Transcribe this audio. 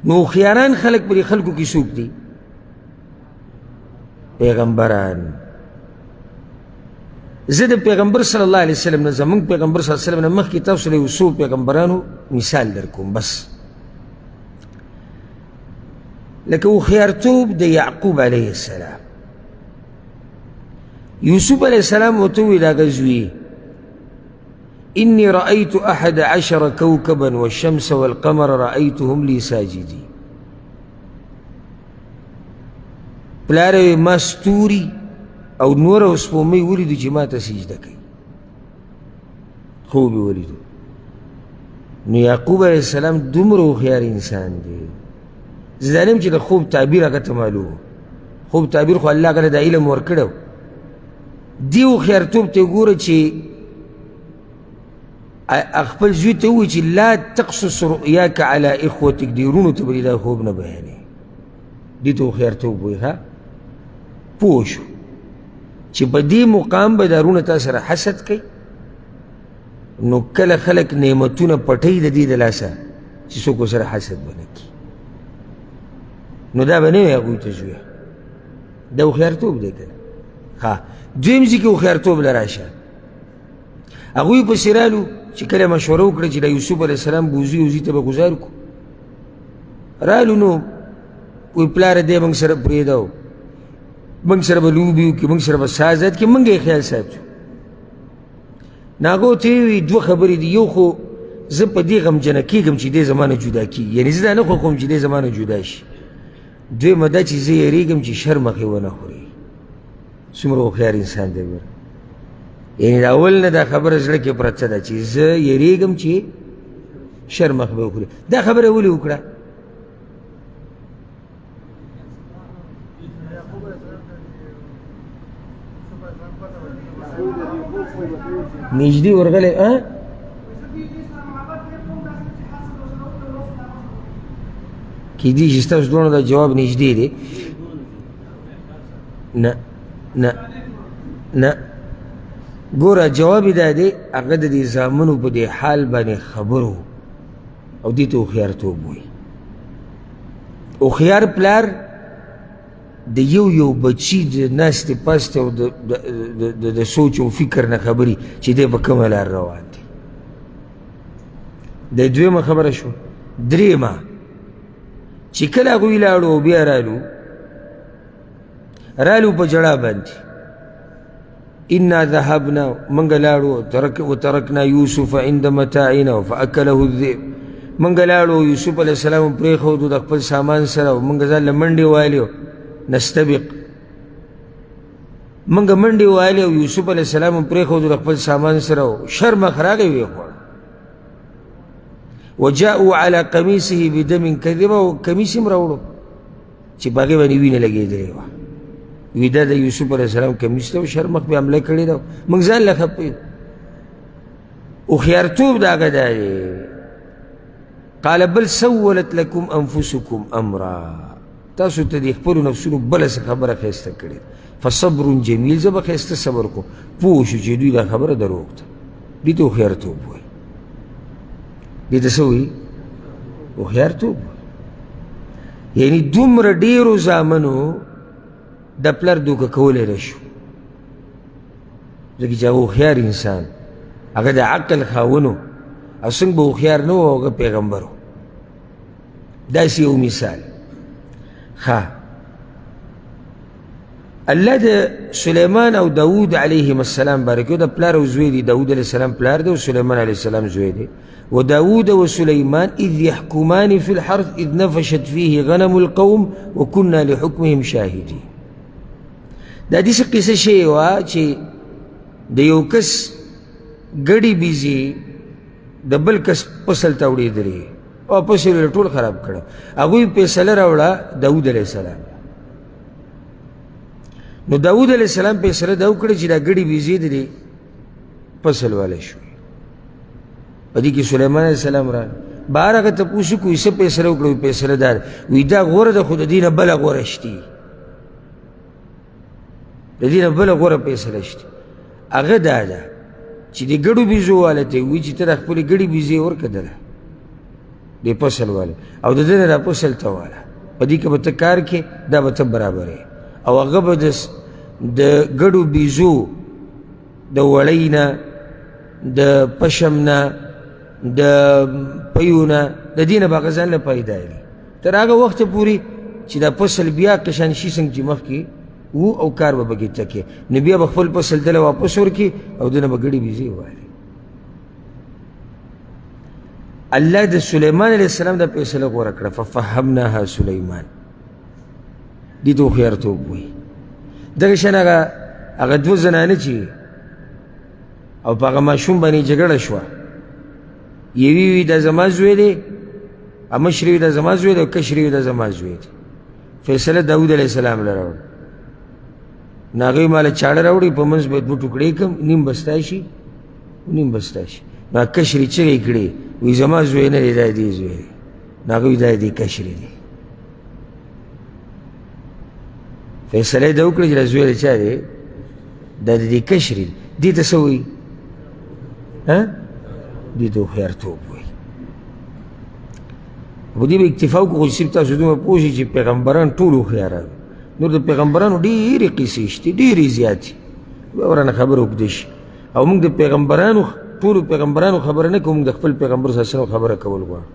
نو خیاران خلق پر خلقو کی سوک دی پیغمبران زد پیغمبر صلی اللہ علیہ وسلم نه زمونږ پیغمبر صلی اللہ علیہ وسلم نه مخکې تاسو له یو پیغمبرانو مثال در کوم بس لکه هوښیارتوب د یعقوب علیه السلام یوسف علیه السلام ورته وویل هغه زوی إني رأيت 11 كوكبا والشمس والقمر رأيتهم لي ساجدين پلاره ما ستوري او نور او سپومۍ ولیدو چې ما ته سجده کوي خوب یې ولیدو نو یعقوب علیه السلام دومره هوښیار انسان دی زه ظالم چې د خوب تعبیر هغه ته معلوم خوب تعبیر خو الله هغه له دا علم ورکړی دې هوښیارتوب ته ګوره چې خپل زوی ته ووایي چې لا تقصص رؤیاک علی اخوتک دې وروڼو ته به دې دا خوب نه بیانوي دې ته هوښیارتوب وایي ها پوه شو چې په دې مقام به دا وروڼه تا سره حسد کوي نو کله خلک نعمتونه پټوي د دې د لاسه چې څوک ورسره حسد به نه کړي نو دا به نه وي هغوی ته زویه دا هوښیارتوب دی که نه ها دویم ځای کې هوښیارتوب له راشه هغوی پسې رالو چې کله مشوره وکړه چې د یوسف علیه السلام بوزي او زوی ته به ګزار کړو رالو نو وایي پلاره دی موږ سره پرېږده موږ سره به لوبې وکړي موږ سره به سازت کړي موږ یې خیال ساتو نو هغه ورته ووایي دوه خبرې دي یو خو زه په دې غمجنه کېږم چې دی زما نه جدا کېږي یعنې زه دا نه خوښوم چې دی زما نه جدا شي دویمه دا چې زه یېرېږم چې شر مخې ونه خوري څومره هوښیار انسان دی ګوره یعنې د اول نه دا خبره زړه کې پرته ده چې زه یېرېږم چې شر مخ به وخوري دا خبره ولې وکړه نږدې ورغلی کېدای شي ستاسو دواړو دا جواب نږدې دی نه نه نه ګوره جواب یې دا دی هغه د دې زامنو په دې حال باندې خبر و او دې ته هوښیارتوب وایي هوښیار پلار د یو بچي د ناستې پاستې او د سوچ او فکر نه خبري چې دی په کومه لار روان دی د دویمه خبره شو درېیمه چې کله هغوی لاړو او بیا رالو په جړا باندې انا ذهبنا منګ لاړو وترکنا یوسف عند متاعنا فاکله الذئب منګ لاړو یوسف علیه السلام پرېښودو د خپل سامان سره او منګ ځان له منډې وایلو نستبق منګ منډې وایلې او یوسف علیه السلام پرېښودو د خپل سامان سره او شر مخ راغی ویې خوړ وجاءوا على قميصه بدم كذب او کمیس هم راوړو چې په هغې باندې وینه لګېدلې وه وی دا د یوسف علیه السلام کمیس ته شر مخ بې حمله کړې ده موږ ځان له خفه یو هوښیارتوب د هغه دا دی قال بل سولت لكم انفسكم امرا تاسو ته د خپلو نفسونو بله څه خبره ښایسته کړې فصبر جمیل زه به ښایسته صبر کوم پوه شو چې دوی دا خبره دروغ ده دې ته هوښیارتوب وایي دې ته څه وایي هوښیارتوب یعنې دومره ډېرو زامنو د پلار دوکه کولی نه شو ځکه چې هغه هوښیار انسان هغه د عقل خاوند او څنګه به هوښیار نه و هغه پیغمبر و داسې یو مثال الله د سلیمان او داود علیهم السلام بارک د پلار او زوی دی داود علیه السلام پلار دی او سلیمان علیه السلام زوی دی وداود وسليمان إذ يحكمان في الحرث إذ نفشت فيه غنم القوم وكنا لحكمهم شاهدين دا دې څه قصه شوې وه چې د یو کس ګډې بیزې د بل کس فصل ته وړېدلې او فصل یې ټول خراب کړه هغوی فیصله راوړه داود علیه السلام نو داود علیه السلام فیصله دا وکړه چې دا ګډې بیزې د دې فصل والی شوې په دې کې سلیمان علیه السلام راغی بهر هغه تپوس وکړو څه فیصله وکړه وایي فیصله دا ده وایي دا غوره ده خو د دې نه بله غوره شتي د دې نه بله غوره فیصله شتي هغه دا ده چې د ګډو بیزو والا ته وایي چې ته د خپلې ګډې بیزې ورکړه دله دی فصل والا او د دې نه دا فصل ته والا په دې کې به ته کار کې دا به ته برابرې او هغه به د ګډو بیزو د وړۍ نه د پشم نه د پیو نه د دې نه به هغه ځان له پیدا وي تر هغه وخته پورې چې دا فصل بیا قشان شي څنګه چې مخکې و او کار به پکې تکې نو بیا به خپل فصل ته واپس ورکړي او دنه به ګډې بیزې والي الله د سلیمان علیه السلام دا فیصله غوره کړه ففهمناها سلیمان دې ته هوښیارتوب وایي دغه شان هغه دوه زنانه چې او په هغه ماشوم باندې جګړه شوه یوې وي دا زما زوی دی مشرې وي دا زما زوی دی او کشرې وي دا زما زوی دی فیصله داود علیه السلام له راوړه نو هغوی ماله چاړه راوړي په منځ به دوه ټوکړې کړم نیم به ستا شي نیم به ستا شي نو کشرې چغې کړې وی زما زوی نه دی دا دې زوی دی نو هغه وي دا دې کشرې دی فیصله یې دا وکړه چې دا زوی د چا دی دا د دې کشرې دی دې ته څه وایي دې ته هوښیارتوب وایي په دې به اکتفا وکړو خو چې صرف تاسو دومره پوه شئ چې پیغمبران ټول هوښیاران نور د پیغمبرانو ډېرې قصې شته ډېرې زیاتې بیا ورانه خبره اوږده شي او موږ د پیغمبرانو ټولو پیغمبرانو خبره نه کوو موږ د خپل پیغمبر صلی الله علیه وسلم خبره کول غواړو